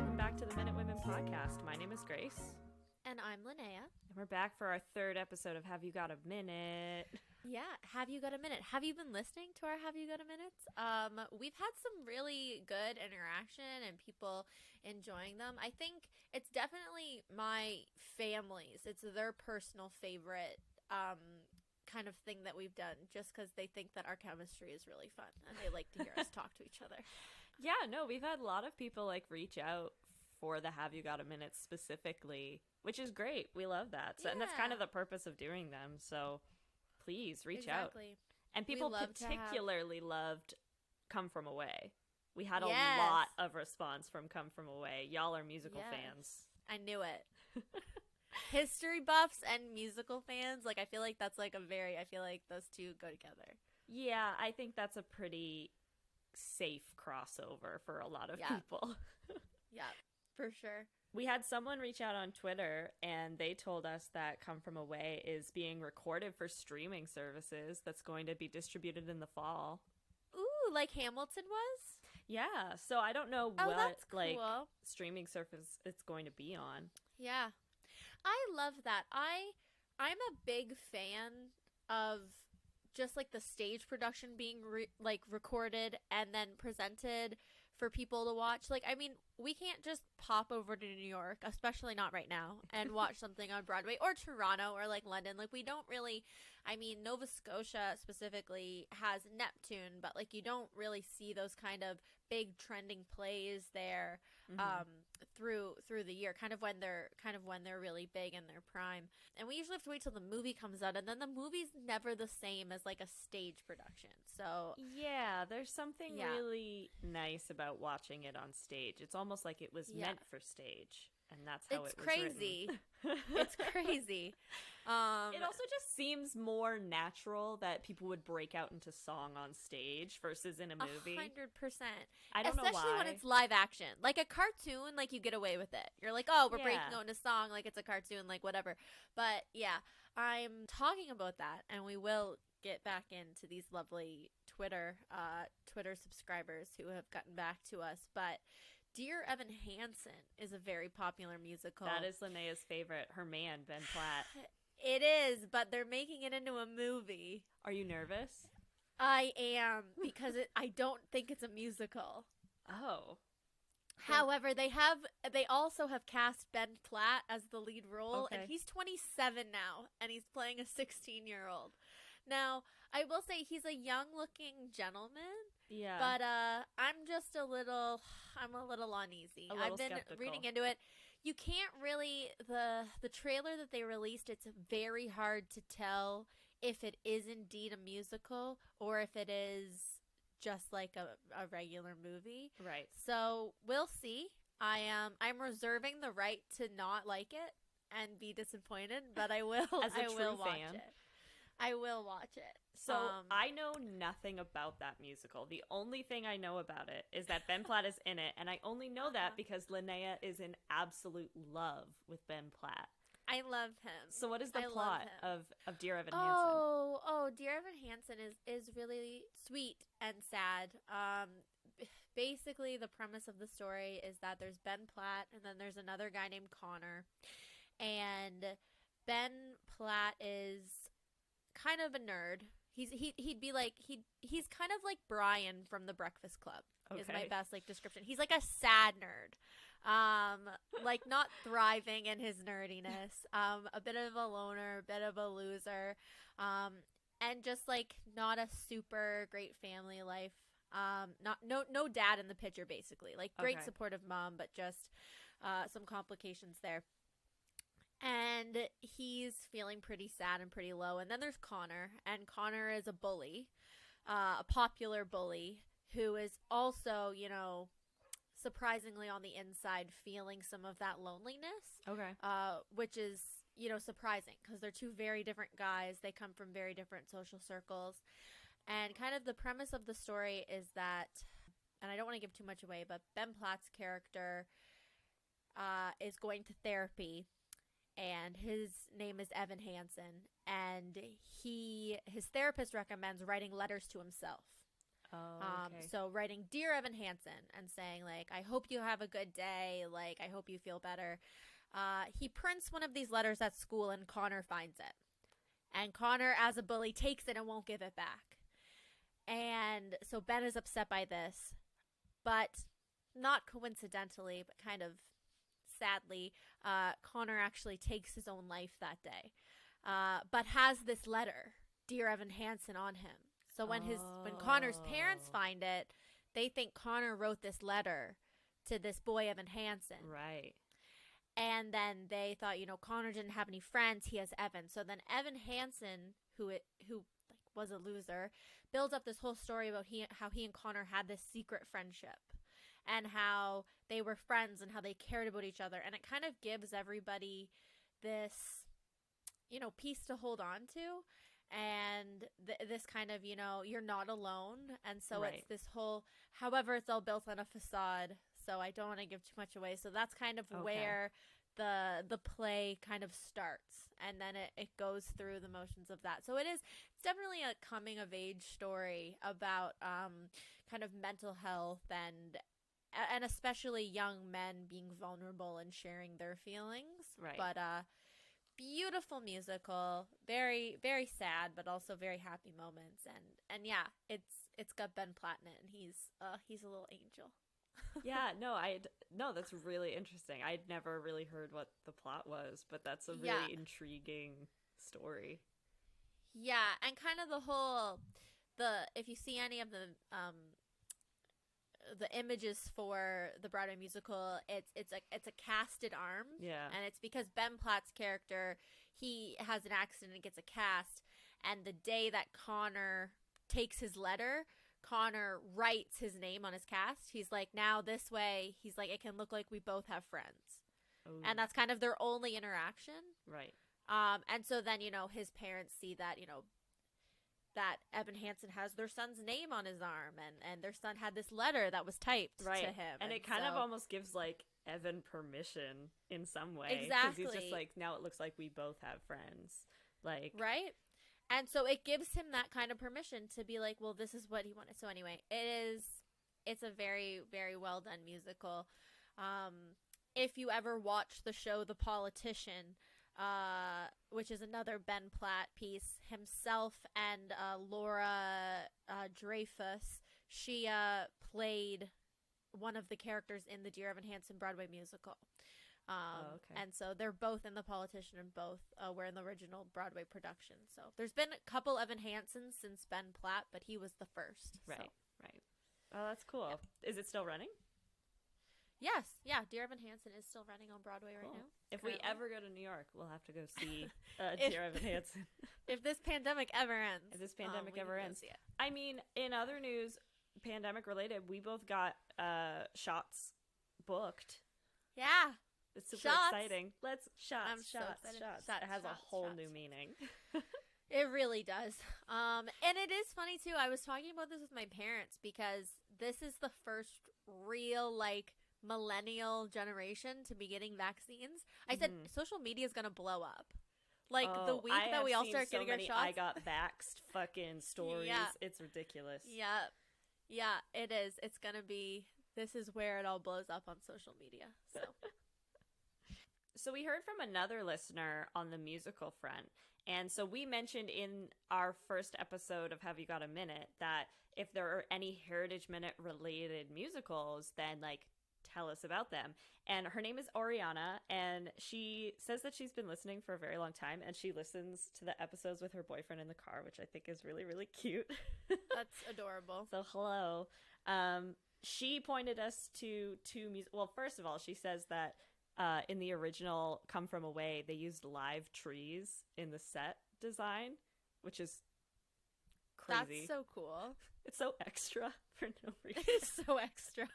welcome back to the Minute Women podcast. My name is Grace. And I'm Linnea. And we're back for our third episode of Have You Got a Minute? Yeah, Have You Got a Minute? Have you been listening to our Have You Got a Minutes? We've had some really good interaction and people enjoying them. I think it's definitely my family's. It's their personal favorite kind of thing that we've done just because they think that our chemistry is really fun and they like to hear us talk to each other. Yeah, no, we've had a lot of people reach out for the Have You Got a Minute specifically, which is great. We love that. So, and that's kind of the purpose of doing them. So please reach out. And people particularly loved Come From Away. We had a lot of response from Come From Away. Y'all are musical fans. I knew it. History buffs and musical fans, I feel like that's I feel like those two go together. Yeah, I think that's a pretty safe crossover for a lot of people. Yeah, for sure. We had someone reach out on Twitter and they told us that Come From Away is being recorded for streaming services that's going to be distributed in the fall. Ooh, like Hamilton was? Yeah, so I don't know what cool. Streaming service it's going to be on. Yeah. I love that. I'm a big fan of just the stage production being recorded and then presented for people to watch. We can't just pop over to New York, especially not right now, and watch something on Broadway or Toronto or London. We don't really, Nova Scotia specifically has Neptune, but you don't really see those kind of big trending plays there through the year, kind of when they're really big in their prime. And we usually have to wait till the movie comes out, and then the movie's never the same as a stage production. So yeah, there's something really nice about watching it on stage. It's almost like it was meant for stage, and that's how it was crazy. Written. It's crazy. It also just seems more natural that people would break out into song on stage versus in a movie. 100%. I don't know why. Especially when it's live action. Like a cartoon, you get away with it. You're oh, we're breaking out into song, it's a cartoon, whatever. But yeah, I'm talking about that, and we will get back into these lovely Twitter subscribers who have gotten back to us. But Dear Evan Hansen is a very popular musical. That is Linnea's favorite. Her man, Ben Platt. It is, but they're making it into a movie. Are you nervous? I am, because I don't think it's a musical. Oh. However, they also have cast Ben Platt as the lead role, and he's 27 now, and he's playing a 16-year-old. Now, I will say he's a young-looking gentleman. Yeah. But I'm a little uneasy. I've been skeptical. reading into it. You can't really the trailer that they released, it's very hard to tell if it is indeed a musical or if it is just a regular movie. Right. So we'll see. I'm reserving the right to not like it and be disappointed, but I will watch it. I will watch it. So I know nothing about that musical. The only thing I know about it is that Ben Platt is in it, and I only know that because Linnea is in absolute love with Ben Platt. I love him. So what is the plot of Dear Evan Hansen? Oh, Dear Evan Hansen is really sweet and sad. Basically, the premise of the story is that there's Ben Platt, and then there's another guy named Connor, and Ben Platt is kind of a nerd. He's kind of like Brian from The Breakfast Club. Is my best description. He's a sad nerd. Not thriving in his nerdiness. A bit of a loner, a bit of a loser. And just not a super great family life. No dad in the picture basically. Great supportive mom, but just some complications there. And he's feeling pretty sad and pretty low. And then there's Connor. And Connor is a bully, a popular bully, who is also, surprisingly on the inside feeling some of that loneliness. Okay. Which is, surprising because they're two very different guys. They come from very different social circles. And kind of the premise of the story is that, and I don't want to give too much away, but Ben Platt's character is going to therapy. And his name is Evan Hansen, and his therapist recommends writing letters to himself. Oh, okay. So writing Dear Evan Hansen and saying, like, I hope you have a good day. Like, I hope you feel better. He prints one of these letters at school and Connor finds it. And Connor, as a bully, takes it and won't give it back. And so Ben is upset by this. But not coincidentally, but kind of sadly, Connor actually takes his own life that day. But has this letter, Dear Evan Hansen, on him. So when Connor's parents find it, they think Connor wrote this letter to this boy Evan Hansen. Right. And then they thought, Connor didn't have any friends. He has Evan. So then Evan Hansen, who was a loser, builds up this whole story about how he and Connor had this secret friendship and how they were friends and how they cared about each other. And it kind of gives everybody this, piece to hold on to. And this kind of, you're not alone. And so right. It's this whole, however, it's all built on a facade. So I don't want to give too much away. So that's kind of where the play kind of starts. And then it goes through the motions of that. So it's definitely a coming of age story about kind of mental health and especially young men being vulnerable and sharing their feelings. Right. But beautiful musical, very, very sad, but also very happy moments. And yeah, it's got Ben Platt in it, and he's a little angel. Yeah, no, that's really interesting. I'd never really heard what the plot was, but that's a really intriguing story. Yeah, and kind of if you see any of the images for the Broadway musical, it's a casted arm. Yeah. And it's because Ben Platt's character, he has an accident and gets a cast, and the day that Connor takes his letter, Connor writes his name on his cast. He's like, now this way, he's like, it can look like we both have friends. Ooh. And that's kind of their only interaction. Right. And so then, his parents see that, that Evan Hansen has their son's name on his arm, and their son had this letter that was typed to him. And it kind of almost gives, like, Evan permission in some way. Exactly. Because he's just like, now it looks like we both have friends. Like, right? And so it gives him that kind of permission to be like, well, this is what he wanted. So anyway, it's a very, very well done musical. If you ever watch the show The Politician, which is another Ben Platt piece, himself and Laura Dreyfus, she played one of the characters in the Dear Evan Hansen Broadway musical. And so they're both in The Politician, and both were in the original Broadway production. So there's been a couple Evan Hansens since Ben Platt, but he was the first. Right, so. right. Oh, that's cool. Yeah. Is it still running? Yes. Yeah, Dear Evan Hansen is still running on Broadway right now. If we ever go to New York, we'll have to go see Dear Evan Hansen. If this pandemic ever ends. See it. I mean, in other news, pandemic related, we both got shots booked. Yeah. It's super exciting. Let's shots. It has a whole new meaning. It really does. And it is funny too. I was talking about this with my parents because this is the first real millennial generation to be getting vaccines. I said social media is gonna blow up. The week that we all start getting our shots. I got vaxxed fucking stories. Yeah. It's ridiculous. Yeah, it is. It's gonna be. This is where it all blows up on social media. So. So we heard from another listener on the musical front. And so we mentioned in our first episode of Have You Got a Minute that if there are any Heritage Minute related musicals, then tell us about them. And her name is Oriana, and she says that she's been listening for a very long time, and she listens to the episodes with her boyfriend in the car, which I think is really, really cute. That's adorable. So hello. She pointed us to two well, first of all, she says that in the original Come From Away, they used live trees in the set design, which is crazy. That's so cool. It's so extra for no reason. It's so extra.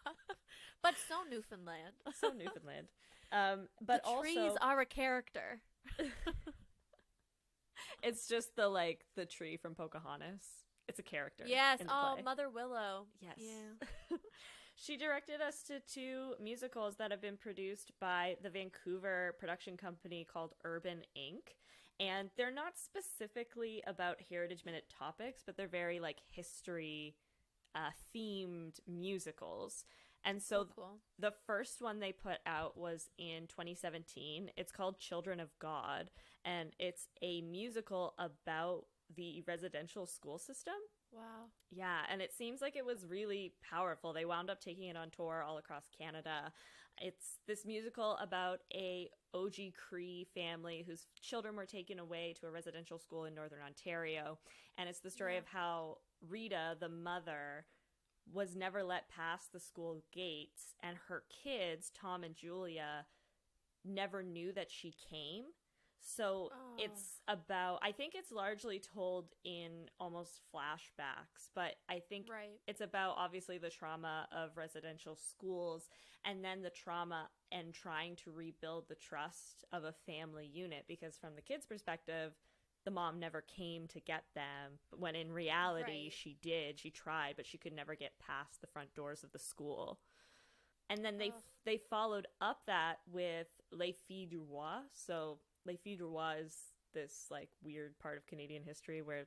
But so Newfoundland. But the trees are a character. It's just the tree from Pocahontas. It's a character. Yes. In the play. Mother Willow. Yes. Yeah. She directed us to two musicals that have been produced by the Vancouver production company called Urban Inc. And they're not specifically about Heritage Minute topics, but they're very history themed musicals. And so cool. The first one they put out was in 2017. It's called Children of God, and it's a musical about the residential school system. Wow. Yeah, and it seems like it was really powerful. They wound up taking it on tour all across Canada. It's this musical about a OG Cree family whose children were taken away to a residential school in Northern Ontario. And it's the story of how Rita, the mother, was never let past the school gates, and her kids, Tom and Julia, never knew that she came. So it's about, I think it's largely told in almost flashbacks, but I think it's about obviously the trauma of residential schools, and then the trauma and trying to rebuild the trust of a family unit, because from the kids' perspective, the mom never came to get them, when in reality she did. She tried, but she could never get past the front doors of the school. And then they followed up that with Les Filles du Roi. So Les Filles du Roi is this like weird part of Canadian history where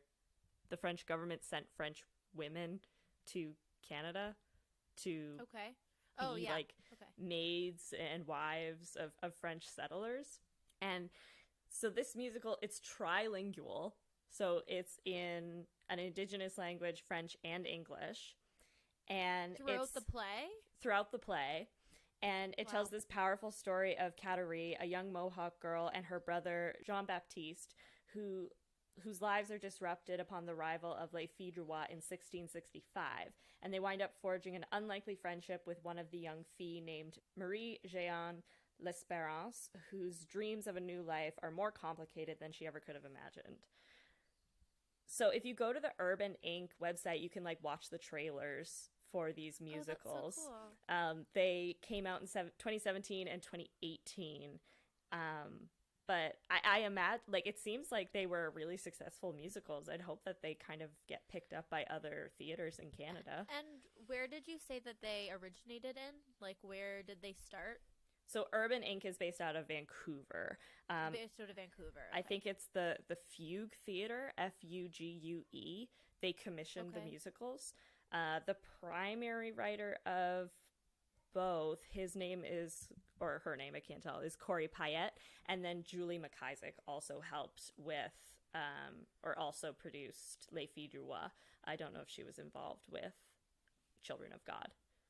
the French government sent French women to Canada to be maids and wives of French settlers. And so this musical, it's trilingual. So it's in an Indigenous language, French and English. And throughout the play. And it tells this powerful story of Catherine, a young Mohawk girl, and her brother Jean-Baptiste, whose lives are disrupted upon the arrival of Les Filles du Roi in 1665. And they wind up forging an unlikely friendship with one of the young filles named Marie-Jeanne L'Espérance, whose dreams of a new life are more complicated than she ever could have imagined. So if you go to the Urban Inc. website, you can watch the trailers for these musicals. Oh, that's so cool. They came out in 2017 and 2018. But I imagine, it seems like they were really successful musicals. I'd hope that they kind of get picked up by other theaters in Canada. And where did you say that they originated in? Where did they start? So Urban Inc. is based out of Vancouver. Based out of Vancouver. Okay. I think it's the Fugue Theater, Fugue. They commissioned the musicals. The primary writer of both, his name is, or her name, I can't tell, is Corey Payette. And then Julie McIsaac also helped with, or also produced Les Filles du Roi. I don't know if she was involved with Children of God.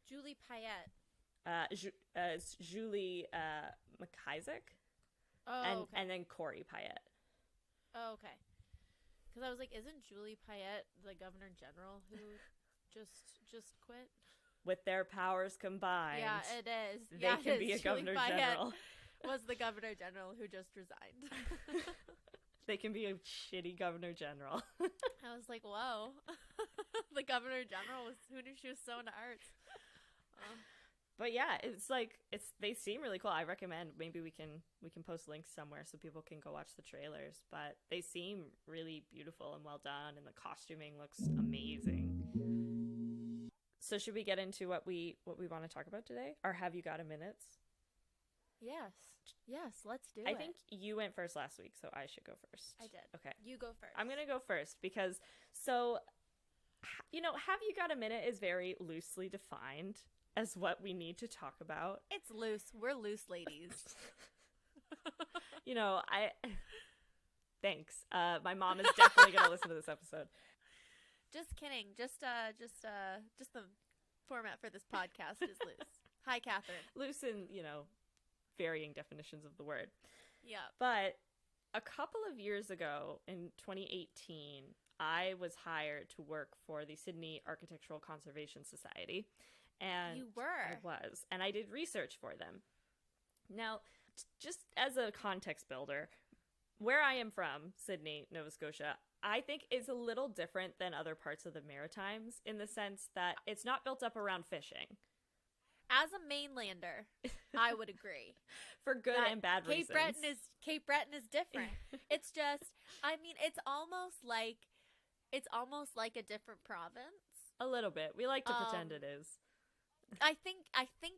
Julie Payette. Julie McIsaac. And then Corey Payette. Oh, okay. Because I was like, isn't Julie Payette the Governor General who just quit? With their powers combined. Yeah, it is. They can be a Governor General. Was the Governor General who just resigned. They can be a shitty Governor General. I was like, whoa. The Governor General who knew she was so into arts. But yeah, they seem really cool. I recommend maybe we can post links somewhere so people can go watch the trailers. But they seem really beautiful and well done, and the costuming looks amazing. So should we get into what we want to talk about today? Or have you got a minute? Yes, let's do it. I think you went first last week, so I should go first. I did. Okay. You go first. I'm going to go first because, have you got a minute is very loosely defined as what we need to talk about. It's loose. We're loose ladies. Thanks. My mom is definitely going to listen to this episode. Just kidding. Just the format for this podcast is loose. Hi, Catherine. Loose in, varying definitions of the word. Yeah. But a couple of years ago, in 2018, I was hired to work for the Sydney Architectural Conservation Society. And you were. I was. And I did research for them. Now, just as a context builder, where I am from, Sydney, Nova Scotia, I think is a little different than other parts of the Maritimes in the sense that it's not built up around fishing. As a mainlander, I would agree. For good and bad reasons. Cape Breton is different. It's just, it's almost like a different province. A little bit. We like to pretend it is. I think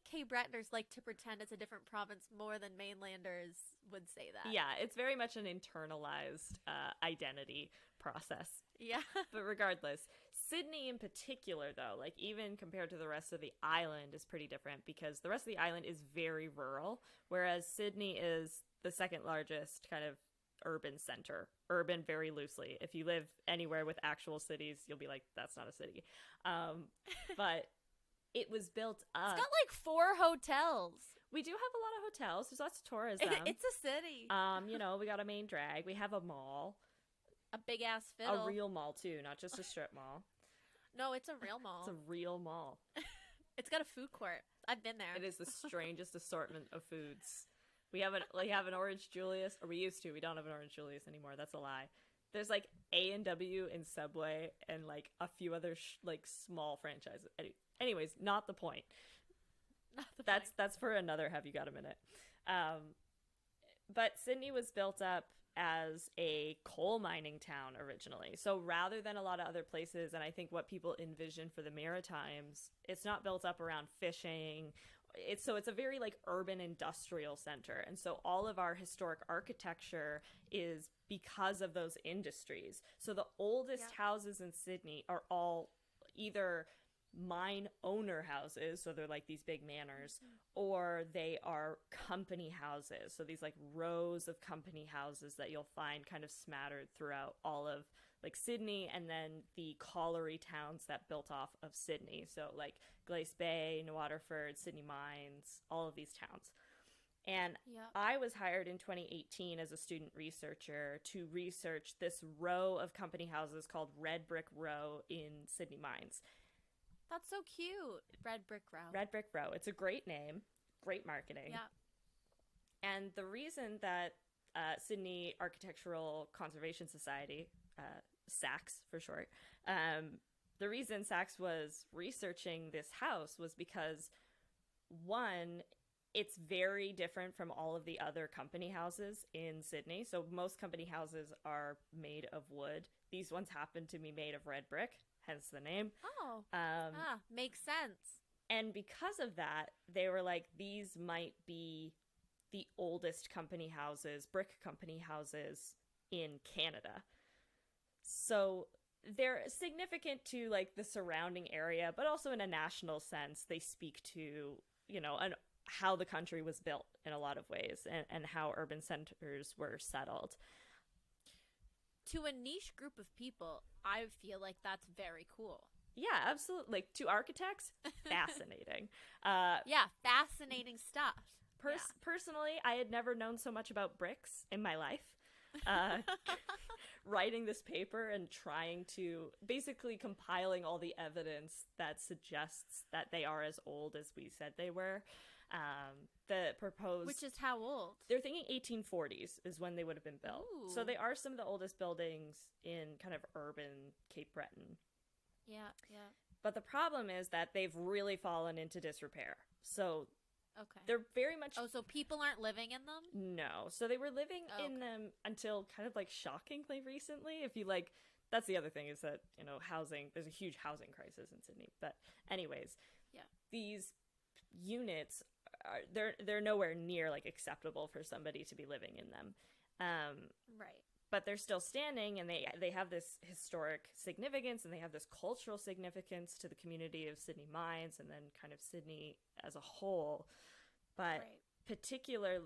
Cape Bretoners like to pretend it's a different province more than mainlanders would say that. Yeah, it's very much an internalized identity process. Yeah. But regardless, Sydney in particular, though, like even compared to the rest of the island, is pretty different because the rest of the island is very rural, whereas Sydney is the second largest kind of urban center. Urban very loosely. If you live anywhere with actual cities, you'll be like, that's not a city. But it was built up. It's got like 4 hotels. We do have a lot of hotels. There's lots of tourism. It's a city. You know, we got a main drag. We have a mall. A big ass fiddle. A real mall too, not just a strip mall. No, it's a real mall. It's a real mall. It's got a food court. I've been there. It is the strangest assortment of foods. We have an Orange Julius, or we used to. We don't have an Orange Julius anymore. That's a lie. There's like A&W in Subway and like a few other like small franchises. Anyways, not the point. That's for another Have You Got a Minute. But Sydney was built up as a coal mining town originally. So rather than a lot of other places, and I think what people envision for the Maritimes, it's not built up around fishing. It's a very like urban industrial center. And so all of our historic architecture is because of those industries. So the oldest houses in Sydney are all either mine owner houses, so they're like these big manors, or they are company houses, so these like rows of company houses that you'll find kind of smattered throughout all of like Sydney, and then the colliery towns that built off of Sydney, so like Glace Bay, New Waterford, Sydney Mines, all of these towns. And I was hired in 2018 as a student researcher to research this row of company houses called Red Brick Row in Sydney Mines. That's so cute. Red Brick Row. Red Brick Row. It's a great name. Great marketing. Yeah. And the reason that Sydney Architectural Conservation Society, SACS for short, the reason SACS was researching this house was because, one, it's very different from all of the other company houses in Sydney. So most company houses are made of wood. These ones happen to be made of red brick, hence the name. Oh, makes sense. And because of that, they were like, these might be the oldest company houses, brick company houses in Canada. So they're significant to like the surrounding area, but also in a national sense, they speak to, you know, how the country was built in a lot of ways, and how urban centers were settled. To a niche group of people, I feel like that's very cool. Yeah, absolutely. Like, to architects, fascinating. Fascinating stuff. Personally, I had never known so much about bricks in my life. Writing this paper and trying to, basically compiling all the evidence that suggests that they are as old as we said they were. The proposed... Which is how old? They're thinking 1840s is when they would have been built. Ooh. So they are some of the oldest buildings in kind of urban Cape Breton. Yeah. But the problem is that they've really fallen into disrepair. So okay, they're very much... Oh, so people aren't living in them? No. So they were living in them until kind of like shockingly recently. If you like... That's the other thing is that, you know, housing... There's a huge housing crisis in Sydney. But anyways, these units... They're nowhere near like acceptable for somebody to be living in them, right? But they're still standing, and they have this historic significance, and they have this cultural significance to the community of Sydney Mines, and then kind of Sydney as a whole. But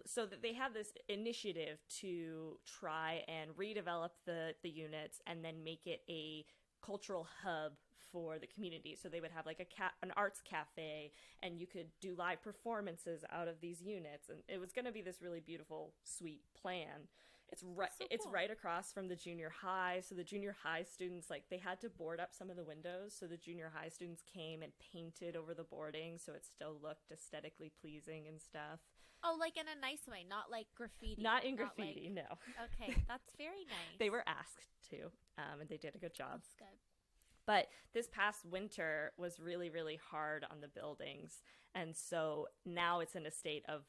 so that they have this initiative to try and redevelop the units, and then make it a cultural hub for the community. So they would have like an arts cafe, and you could do live performances out of these units, and it was going to be this really beautiful, sweet plan. It's right. So it's right across from the junior high. So the junior high students, like, they had to board up some of the windows. So the junior high students came and painted over the boarding, so it still looked aesthetically pleasing and stuff. Oh, like in a nice way, not like graffiti. Not in graffiti, no. Okay, that's very nice. They were asked to, and they did a good job. That's good. But this past winter was really, really hard on the buildings. And so now it's in a state of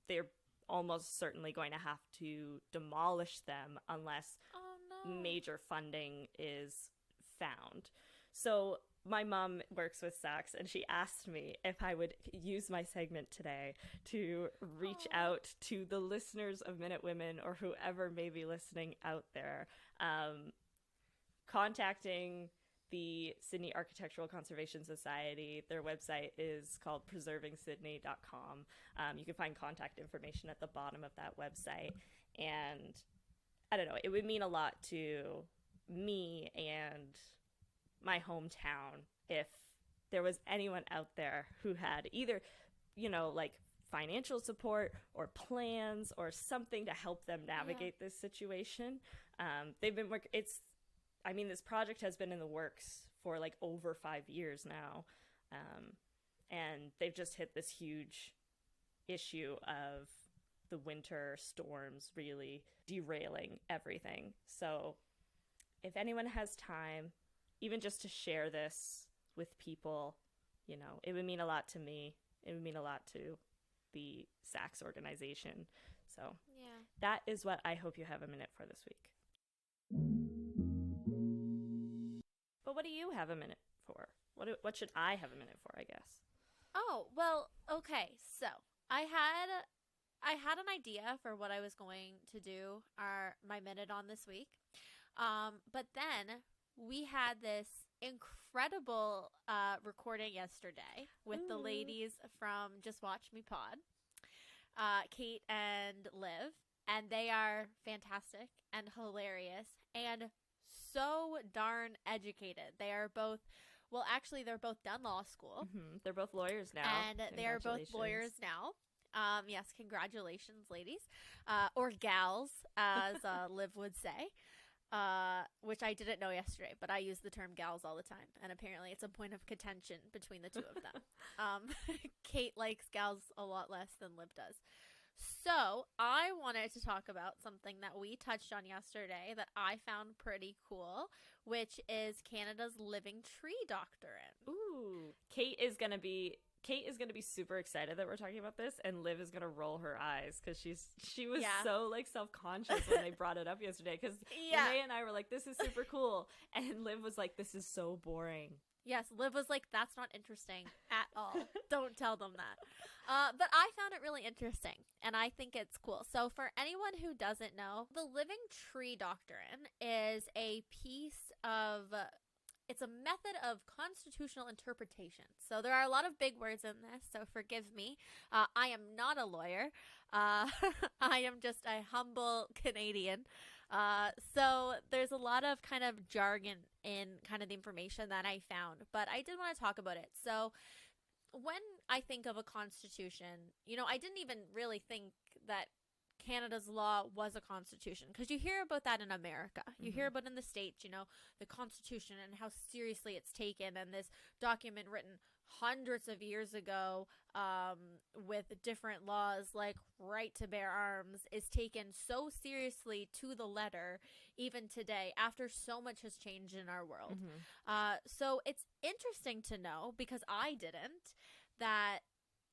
they're almost certainly going to have to demolish them unless major funding is found. So my mom works with SACS, and she asked me if I would use my segment today to reach out to the listeners of Minute Women, or whoever may be listening out there, contacting the Sydney Architectural Conservation Society. Their website is called preservingsydney.com. You can find contact information at the bottom of that website. And I don't know, it would mean a lot to me and my hometown if there was anyone out there who had either, you know, like financial support or plans or something to help them navigate this situation. They've been this project has been in the works for like over 5 years now. And they've just hit this huge issue of the winter storms really derailing everything. So if anyone has time, even just to share this with people, you know, it would mean a lot to me. It would mean a lot to the SACS organization. So that is what I hope you have a minute for this week. But what do you have a minute for? What should I have a minute for, I guess? Oh, well, okay. So I had an idea for what I was going to do my minute on this week. But then we had this incredible recording yesterday with the ladies from Just Watch Me Pod, Kate and Liv, and they are fantastic and hilarious and so darn educated. They are both, well, actually, they're both done law school. Mm-hmm. They're both lawyers now. And they're both lawyers now. Yes, congratulations, ladies. Or gals, as Liv would say. Which I didn't know yesterday, but I use the term gals all the time, and apparently it's a point of contention between the two of them. Kate likes gals a lot less than Liv does. So I wanted to talk about something that we touched on yesterday that I found pretty cool, which is Canada's living tree doctrine. Ooh, Kate is gonna be super excited that we're talking about this, and Liv is gonna roll her eyes because she was so like self-conscious when they brought it up yesterday. Because Linnea and I were like, "This is super cool," and Liv was like, "This is so boring." Yes, Liv was like, "That's not interesting at all. Don't tell them that." But I found it really interesting, and I think it's cool. So for anyone who doesn't know, the living tree doctrine is a it's a method of constitutional interpretation. So there are a lot of big words in this, so forgive me. I am not a lawyer. I am just a humble Canadian. So there's a lot of kind of jargon in kind of the information that I found, but I did want to talk about it. So when I think of a constitution, you know, I didn't even really think that Canada's law was a constitution, because you hear about that in America. You hear about in the States, you know, the Constitution and how seriously it's taken, and this document written hundreds of years ago with different laws like right to bear arms is taken so seriously to the letter even today after so much has changed in our world. So it's interesting to know, because I didn't, that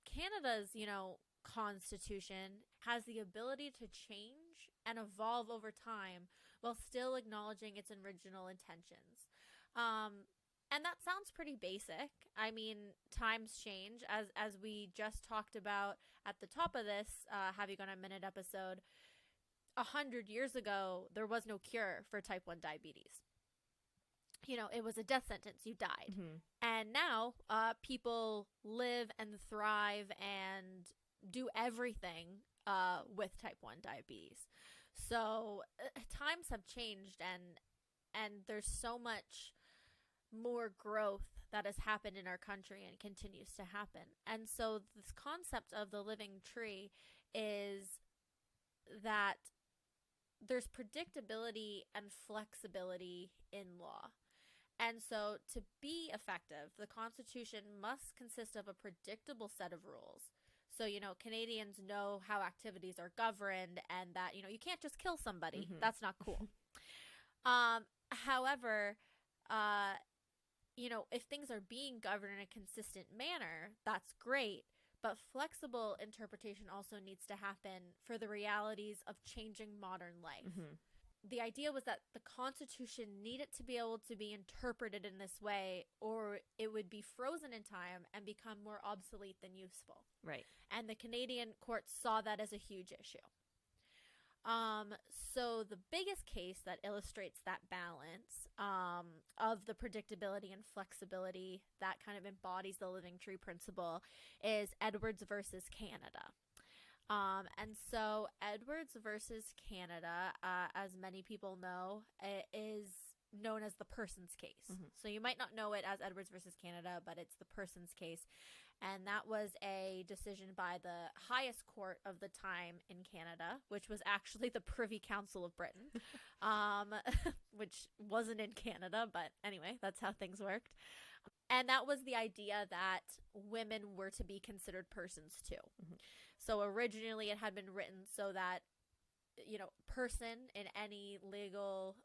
Canada's, you know, constitution has the ability to change and evolve over time while still acknowledging its original intentions. And that sounds pretty basic. I mean, times change, as we just talked about at the top of this Have You Got a Minute episode. 100 years ago, there was no cure for type 1 diabetes. You know, it was a death sentence. You died. And now people live and thrive and do everything with type 1 diabetes. So times have changed, and there's so much more growth that has happened in our country and continues to happen. And so this concept of the living tree is that there's predictability and flexibility in law. And so to be effective, the Constitution must consist of a predictable set of rules. So, you know, Canadians know how activities are governed, and that, you know, you can't just kill somebody. That's not cool. However, you know, if things are being governed in a consistent manner, that's great. But flexible interpretation also needs to happen for the realities of changing modern life. The idea was that the Constitution needed to be able to be interpreted in this way, or it would be frozen in time and become more obsolete than useful. Right. And the Canadian courts saw that as a huge issue. So the biggest case that illustrates that balance of the predictability and flexibility that kind of embodies the living tree principle is Edwards versus Canada. And so Edwards versus Canada, as many people know, is known as the Persons case. Mm-hmm. So you might not know it as Edwards versus Canada, but it's the Persons case. And that was a decision by the highest court of the time in Canada, which was actually the Privy Council of Britain, which wasn't in Canada, but anyway, that's how things worked. And that was the idea that women were to be considered persons too. Mm-hmm. So originally it had been written so that, person in any legal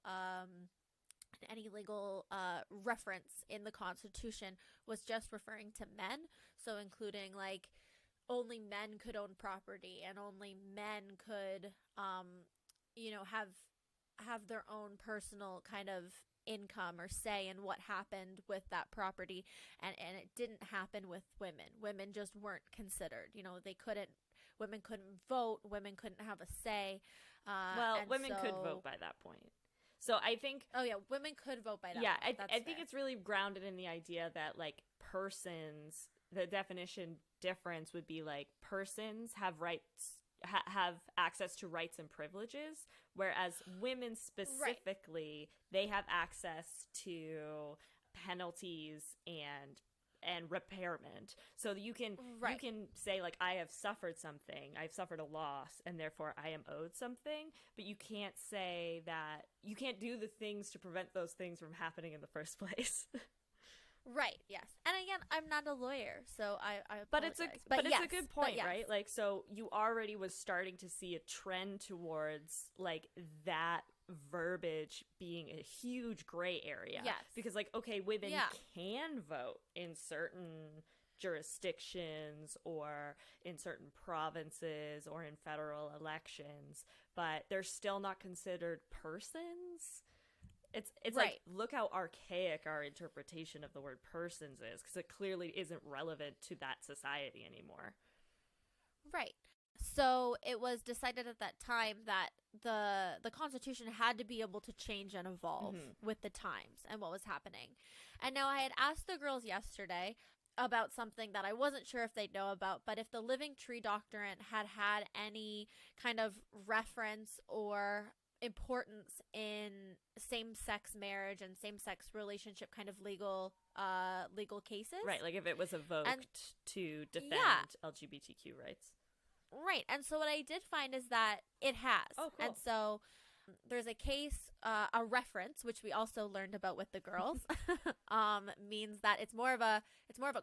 reference in the Constitution was just referring to men. So including like only men could own property and only men could, have their own personal kind of income or say in what happened with that property. And it didn't happen with women. Women just weren't considered. Women couldn't vote. Women couldn't have a say. Women could vote by that point. So I think... Oh, yeah. Women could vote by that point. Yeah, I think it's really grounded in the idea that, like, persons... The definition difference would be, like, persons have rights... have access to rights and privileges, whereas women specifically, they have access to penalties and repairment. So you can say, like, I have suffered something, I've suffered a loss, and therefore I am owed something, but you can't say that, you can't do the things to prevent those things from happening in the first place. Right, yes. And again, I'm not a lawyer, so I But apologize. it's a good point, right? Like, so you already was starting to see a trend towards, like, that verbiage being a huge gray area. Yes. Because, like, okay, women can vote in certain jurisdictions or in certain provinces or in federal elections, but they're still not considered persons. It's like, look how archaic our interpretation of the word persons is, because it clearly isn't relevant to that society anymore. Right. So it was decided at that time that the Constitution had to be able to change and evolve with the times and what was happening. And now I had asked the girls yesterday about something that I wasn't sure if they'd know about, but if the Living Tree Doctrine had any kind of reference or importance in same-sex marriage and same-sex relationship kind of legal cases. Right, like if it was evoked to defend LGBTQ rights. Right, and so what I did find is that it has. Oh, cool. And so there's a case, a reference, which we also learned about with the girls, means that it's more of a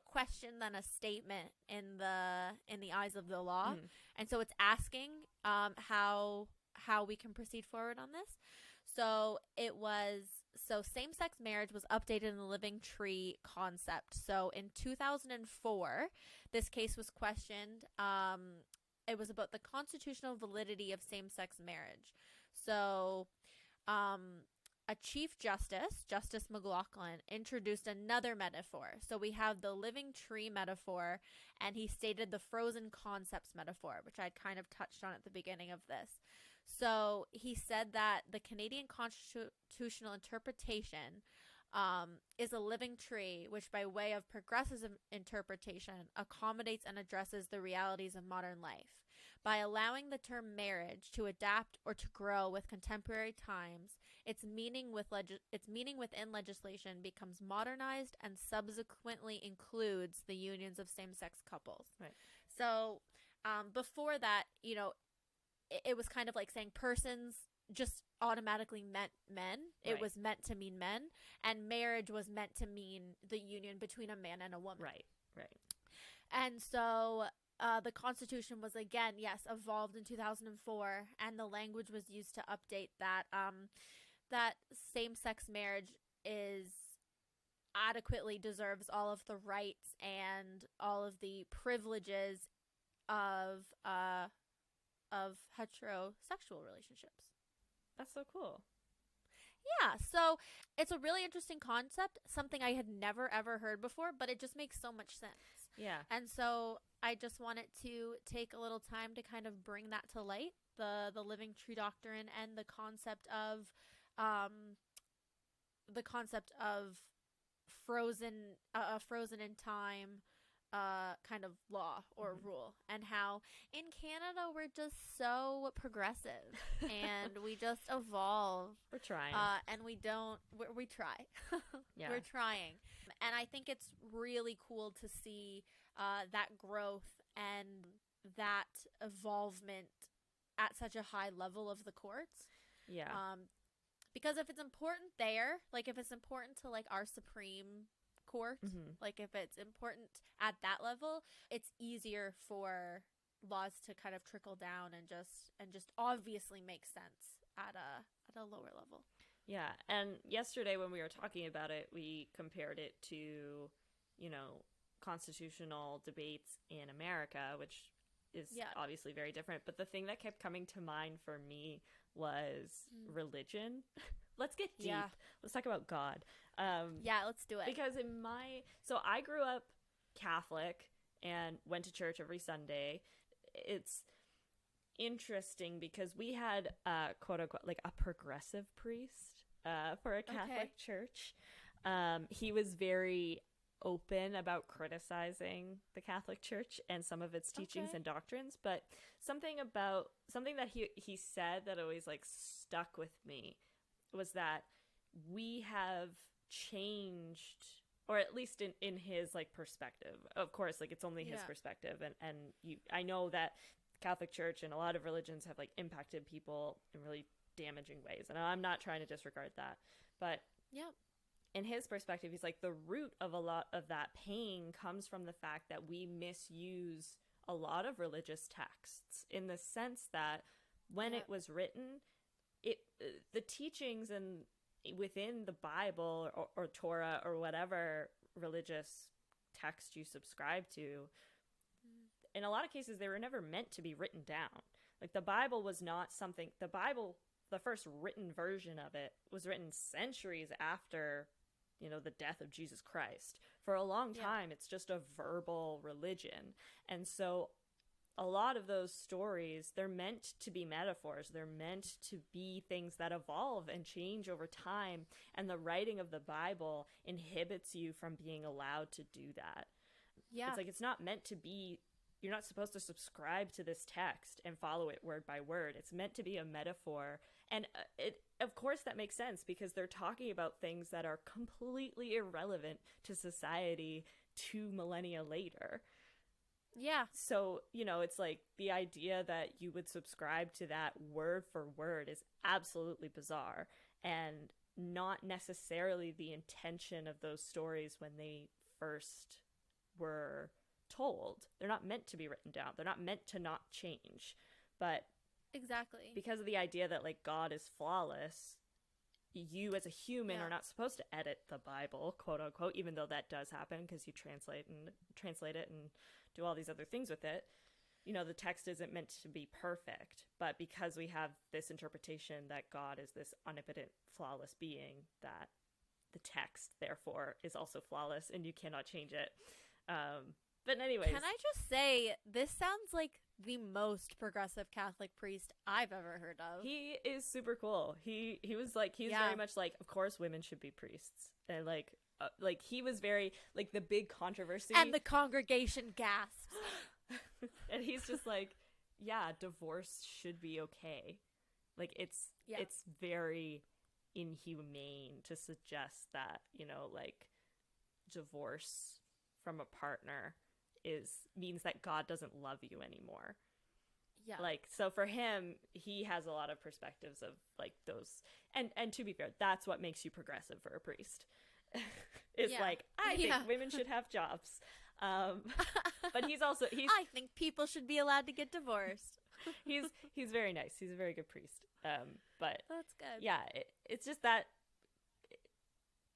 question than a statement in the eyes of the law. And so it's asking how we can proceed forward on this. So same-sex marriage was updated in the Living Tree concept. So in 2004, this case was questioned. It was about the constitutional validity of same-sex marriage. So a Chief Justice, Justice McLaughlin, introduced another metaphor. So we have the living tree metaphor, and he stated the frozen concepts metaphor, which I'd kind of touched on at the beginning of this. So he said that the Canadian constitutional interpretation is a living tree, which by way of progressive interpretation accommodates and addresses the realities of modern life. By allowing the term marriage to adapt or to grow with contemporary times, its meaning within legislation becomes modernized and subsequently includes the unions of same-sex couples. Right. So before that, it was kind of like saying persons just automatically meant men. It was meant to mean men, and marriage was meant to mean the union between a man and a woman. Right. And so the Constitution was again, evolved in 2004, and the language was used to update that that same-sex marriage adequately deserves all of the rights and all of the privileges of heterosexual relationships. That's so cool. Yeah, so it's a really interesting concept, something I had never ever heard before, but it just makes so much sense. Yeah. And so I just wanted to take a little time to kind of bring that to light, the living tree doctrine and the concept of frozen in time kind of law or rule, and how in Canada we're just so progressive and we just evolve. We're trying. And we try. Yeah. We're trying. And I think it's really cool to see that growth and that evolvement at such a high level of the courts. Yeah. Because if it's important there, like if it's important to like our Supreme Court, like if it's important at that level, it's easier for laws to kind of trickle down and just obviously make sense at a lower level. Yeah, and yesterday when we were talking about it, we compared it to, you know, constitutional debates in America, which is obviously very different. But the thing that kept coming to mind for me was religion. Let's get deep. Yeah. Let's talk about God. Let's do it. Because so I grew up Catholic and went to church every Sunday. It's interesting because we had quote unquote like a progressive priest for a Catholic church. He was very open about criticizing the Catholic Church and some of its teachings and doctrines, but something that he said that always like stuck with me was that we have changed, or at least in his like perspective. Of course, like it's only his perspective, and I know that Catholic Church and a lot of religions have like impacted people in really damaging ways, and I'm not trying to disregard that, but in his perspective, he's like, the root of a lot of that pain comes from the fact that we misuse a lot of religious texts, in the sense that when it was written, the teachings and within the Bible or Torah or whatever religious text you subscribe to, in a lot of cases, they were never meant to be written down. Like the Bible was not something, the first written version of it was written centuries after, you know, the death of Jesus Christ. For a long time, it's just a verbal religion. And so a lot of those stories, they're meant to be metaphors. They're meant to be things that evolve and change over time. And the writing of the Bible inhibits you from being allowed to do that. Yeah. It's like, it's not meant to be, you're not supposed to subscribe to this text and follow it word by word. It's meant to be a metaphor. And of course that makes sense, because they're talking about things that are completely irrelevant to society 2 millennia later. Yeah. So, you know, it's like the idea that you would subscribe to that word for word is absolutely bizarre, and not necessarily the intention of those stories when they first were told. They're not meant to be written down. They're not meant to not change. But exactly, because of the idea that like God is flawless, you as a human are not supposed to edit the Bible, quote unquote, even though that does happen because you translate it and do all these other things with it. You know, the text isn't meant to be perfect, but because we have this interpretation that God is this omnipotent, flawless being, that the text therefore is also flawless and you cannot change it. But anyways, can I just say, this sounds like the most progressive Catholic priest I've ever heard of. He is super cool. He was like, he's very much like, of course women should be priests, and like he was very like the big controversy, and the congregation gasps. And he's just like, yeah, divorce should be okay. Like it's very inhumane to suggest that, you know, like divorce from a partner means that God doesn't love you anymore. Yeah. Like, so for him, he has a lot of perspectives of like those, and to be fair, that's what makes you progressive for a priest. It's like, I think women should have jobs. But I think people should be allowed to get divorced. he's very nice. He's a very good priest. But that's good. Yeah, it's just that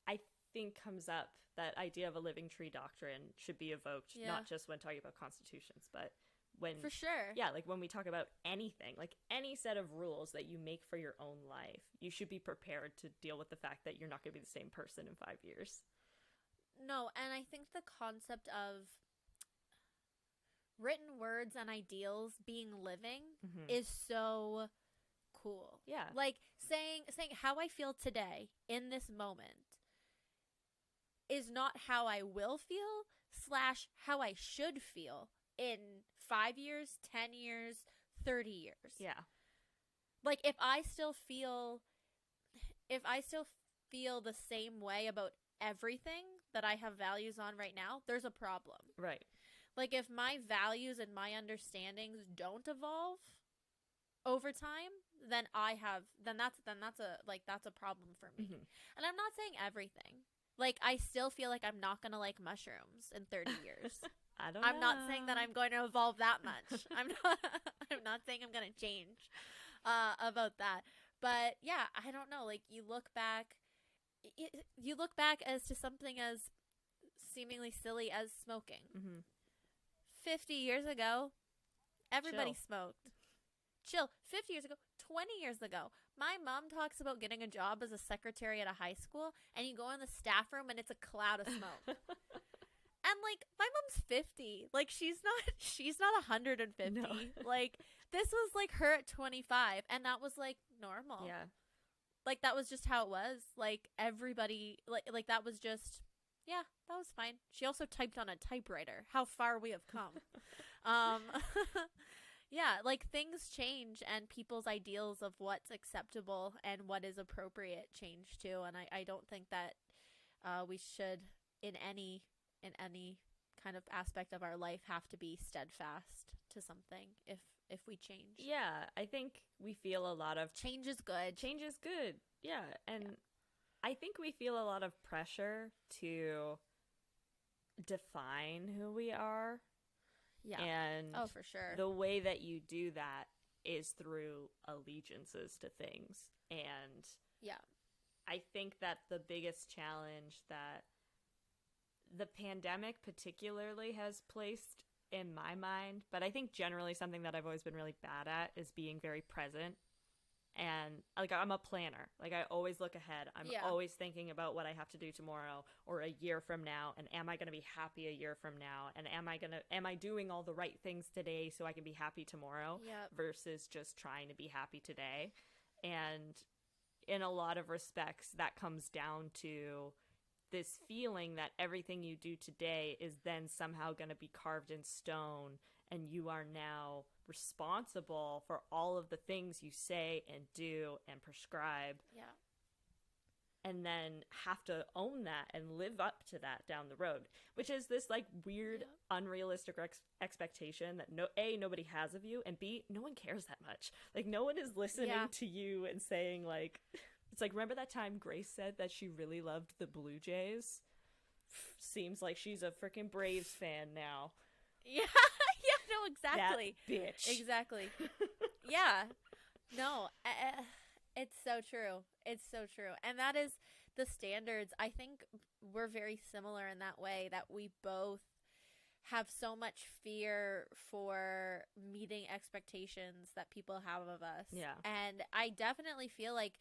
I think comes up, that idea of a living tree doctrine should be evoked, not just when talking about constitutions, but when, for sure, like when we talk about anything, like any set of rules that you make for your own life, you should be prepared to deal with the fact that you're not going to be the same person in 5 years. No, and I think the concept of written words and ideals being living Mm-hmm. is so cool. Yeah. Like saying how I feel today in this moment is not how I will feel / how I should feel in 5 years, 10 years, 30 years. Yeah. Like if I still feel the same way about everything that I have values on right now, there's a problem. Right. Like if my values and my understandings don't evolve over time, then that's a problem for me. Mm-hmm. And I'm not saying everything. Like I still feel like I'm not going to like mushrooms in 30 years. I'm not saying that I'm going to evolve that much. I'm not saying I'm going to change about that. But yeah, I don't know. Like you look back as to something as seemingly silly as smoking. Mm-hmm. 50 years ago, everybody Chill. smoked. Chill. 50 years ago, 20 years ago, my mom talks about getting a job as a secretary at a high school, and you go in the staff room and it's a cloud of smoke. And like my mom's 50. Like she's not 150. No. Like this was like her at 25, and that was like normal. Yeah. Like that was just how it was. Like everybody like that was just yeah, that was fine. She also typed on a typewriter. How far we have come. Yeah, like things change and people's ideals of what's acceptable and what is appropriate change too, and I don't think that we should in any kind of aspect of our life have to be steadfast to something if we change. Yeah, I think we feel a lot of Change is good. change is good. Yeah, and I think we feel a lot of pressure to define who we are. Yeah. And Oh, for sure. the way that you do that is through allegiances to things. And Yeah. I think that the biggest challenge that the pandemic particularly has placed in my mind, but I think generally something that I've always been really bad at is being very present. And like I'm a planner. Like I always look ahead. I'm always thinking about what I have to do tomorrow or a year from now, and am I going to be happy a year from now, and am I doing all the right things today so I can be happy tomorrow versus just trying to be happy today. And in a lot of respects that comes down to this feeling that everything you do today is then somehow going to be carved in stone, and you are now responsible for all of the things you say and do and prescribe. Yeah. And then have to own that and live up to that down the road, which is this like weird, unrealistic expectation that nobody has of you, and B, no one cares that much. Like no one is listening to you and saying like, it's like, remember that time Grace said that she really loved the Blue Jays? Seems like she's a freaking Braves fan now. Yeah. No, exactly. That bitch. Exactly. Yeah. No, it's so true. It's so true. And that is the standards. I think we're very similar in that way, that we both have so much fear for meeting expectations that people have of us. Yeah. And I definitely feel like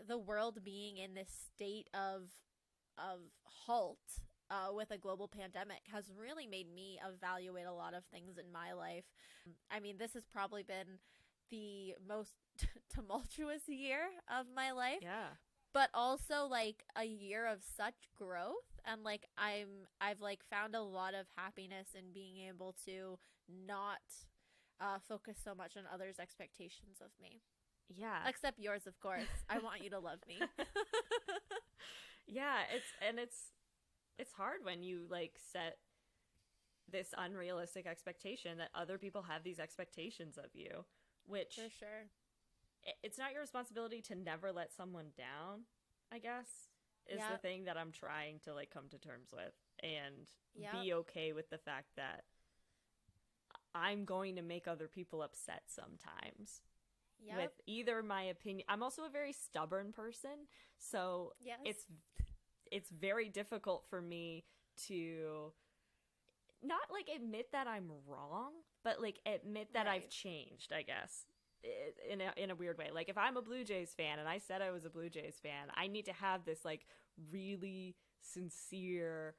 the world being in this state of halt with a global pandemic has really made me evaluate a lot of things in my life. I mean, this has probably been the most tumultuous year of my life. Yeah. But also like a year of such growth, and like I've like found a lot of happiness in being able to not focus so much on others' expectations of me. Yeah. Except yours, of course. I want you to love me. Yeah, it's hard when you like set this unrealistic expectation that other people have these expectations of you, which for sure. It's not your responsibility to never let someone down, I guess, is the thing that I'm trying to like come to terms with, and be okay with the fact that I'm going to make other people upset sometimes. With either my opinion. I'm also a very stubborn person, so it's very difficult for me to not like admit that I'm wrong, but like admit that I've changed, I guess, in a weird way. Like if I'm a Blue Jays fan and I said I was a Blue Jays fan, I need to have this like really sincere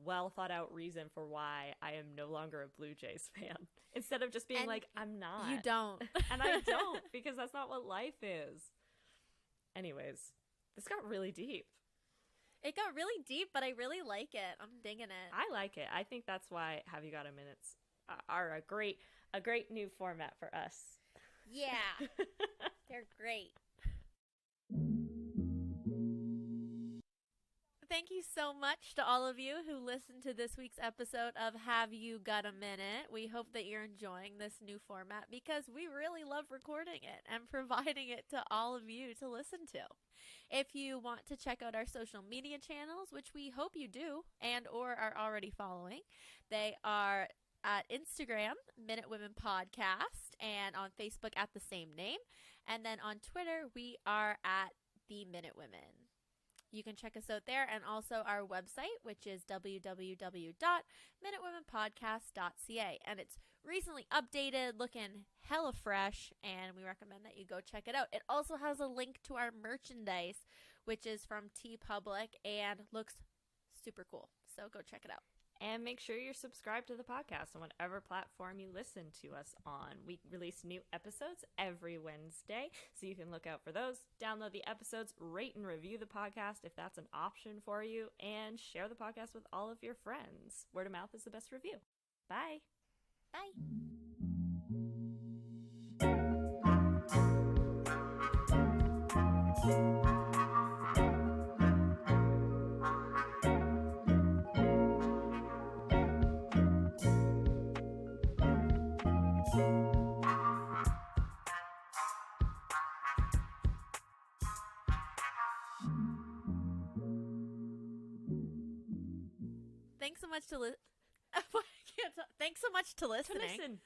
well thought out reason for why I am no longer a Blue Jays fan. Instead of just being like, I'm not. You don't. And I don't, because that's not what life is. Anyways, this got really deep. It got really deep, but I really like it. I'm digging it. I like it. I think that's why Have You Got a Minutes are a great new format for us. Yeah. They're great. Thank you so much to all of you who listened to this week's episode of Have You Got a Minute. We hope that you're enjoying this new format because we really love recording it and providing it to all of you to listen to. If you want to check out our social media channels, which we hope you do and or are already following, they are at Instagram, Minute Women Podcast, and on Facebook at the same name. And then on Twitter, we are at The Minute Women. You can check us out there, and also our website, which is www.minutewomenpodcast.ca. And it's recently updated, looking hella fresh, and we recommend that you go check it out. It also has a link to our merchandise, which is from TeePublic and looks super cool. So go check it out. And make sure you're subscribed to the podcast on whatever platform you listen to us on. We release new episodes every Wednesday, so you can look out for those. Download the episodes, rate and review the podcast if that's an option for you, and share the podcast with all of your friends. Word of mouth is the best review. Bye. Bye. Thanks so much to listening. Listen.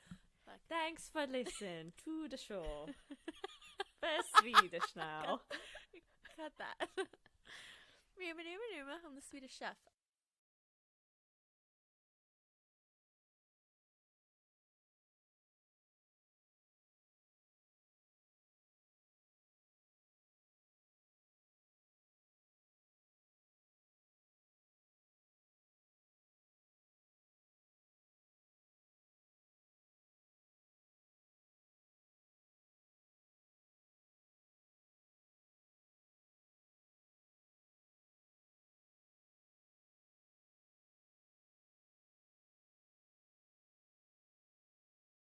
Thanks for listening to the show. That's Swedish now. Cut that. I'm the Swedish chef.